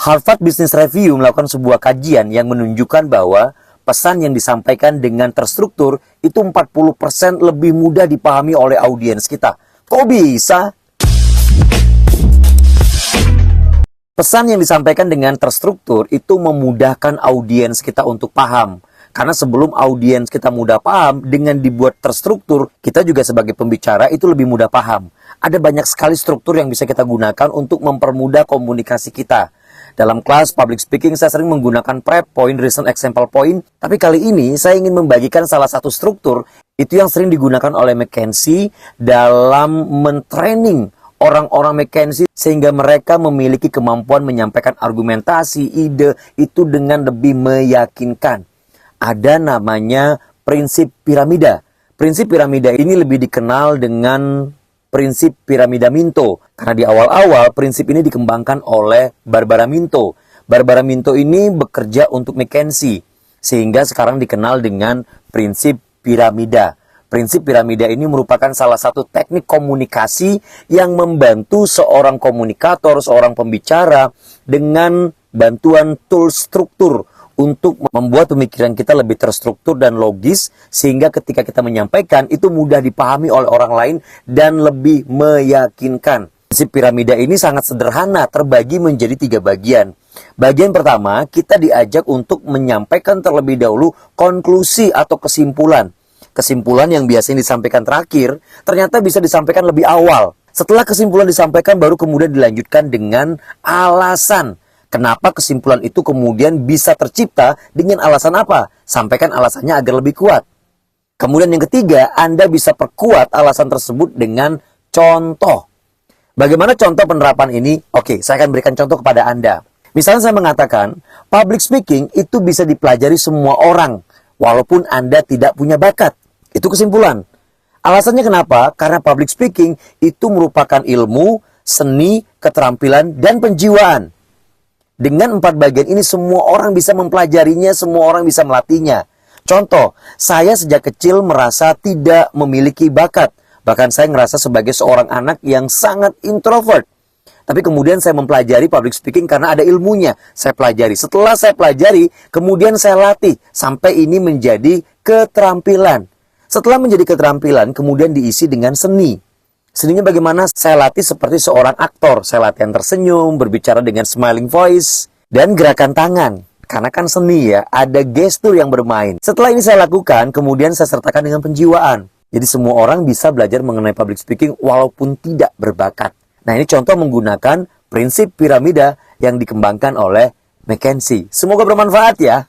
Harvard Business Review melakukan sebuah kajian yang menunjukkan bahwa pesan yang disampaikan dengan terstruktur itu 40% lebih mudah dipahami oleh audiens kita. Kok bisa? Pesan yang disampaikan dengan terstruktur itu memudahkan audiens kita untuk paham. Karena sebelum audiens kita mudah paham, dengan dibuat terstruktur, kita juga sebagai pembicara itu lebih mudah paham. Ada banyak sekali struktur yang bisa kita gunakan untuk mempermudah komunikasi kita. Dalam kelas public speaking, saya sering menggunakan prep point, recent example point. Tapi kali ini, saya ingin membagikan salah satu struktur, itu yang sering digunakan oleh McKinsey dalam mentraining orang-orang McKinsey sehingga mereka memiliki kemampuan menyampaikan argumentasi, ide itu dengan lebih meyakinkan. Ada namanya prinsip piramida. Prinsip piramida ini lebih dikenal dengan prinsip piramida Minto. Karena di awal-awal prinsip ini dikembangkan oleh Barbara Minto. Barbara Minto ini bekerja untuk McKinsey. Sehingga sekarang dikenal dengan prinsip piramida. Prinsip piramida ini merupakan salah satu teknik komunikasi yang membantu seorang komunikator, seorang pembicara dengan bantuan tools struktur untuk membuat pemikiran kita lebih terstruktur dan logis sehingga ketika kita menyampaikan itu mudah dipahami oleh orang lain dan lebih meyakinkan. Prinsip piramida ini sangat sederhana, terbagi menjadi 3 bagian. Bagian pertama, kita diajak untuk menyampaikan terlebih dahulu konklusi atau kesimpulan. Kesimpulan yang biasanya disampaikan terakhir, ternyata bisa disampaikan lebih awal. Setelah kesimpulan disampaikan, baru kemudian dilanjutkan dengan alasan. Kenapa kesimpulan itu kemudian bisa tercipta, dengan alasan apa? Sampaikan alasannya agar lebih kuat. Kemudian yang ketiga, Anda bisa perkuat alasan tersebut dengan contoh. Bagaimana contoh penerapan ini? Oke, saya akan berikan contoh kepada Anda. Misalnya saya mengatakan, public speaking itu bisa dipelajari semua orang, walaupun Anda tidak punya bakat. Itu kesimpulan. Alasannya kenapa? Karena public speaking itu merupakan ilmu, seni, keterampilan, dan penjiwaan. Dengan 4 bagian ini semua orang bisa mempelajarinya, semua orang bisa melatihnya. Contoh, saya sejak kecil merasa tidak memiliki bakat. Bahkan saya merasa sebagai seorang anak yang sangat introvert. Tapi kemudian saya mempelajari public speaking karena ada ilmunya. Saya pelajari. Setelah saya pelajari, kemudian saya latih. Sampai ini menjadi keterampilan. Setelah menjadi keterampilan, kemudian diisi dengan seni. Seninya bagaimana? Saya latih seperti seorang aktor. Saya latihan tersenyum, berbicara dengan smiling voice, dan gerakan tangan. Karena kan seni ya, ada gestur yang bermain. Setelah ini saya lakukan, kemudian saya sertakan dengan penjiwaan. Jadi semua orang bisa belajar mengenai public speaking walaupun tidak berbakat. Nah ini contoh menggunakan prinsip piramida yang dikembangkan oleh McKinsey. Semoga bermanfaat ya.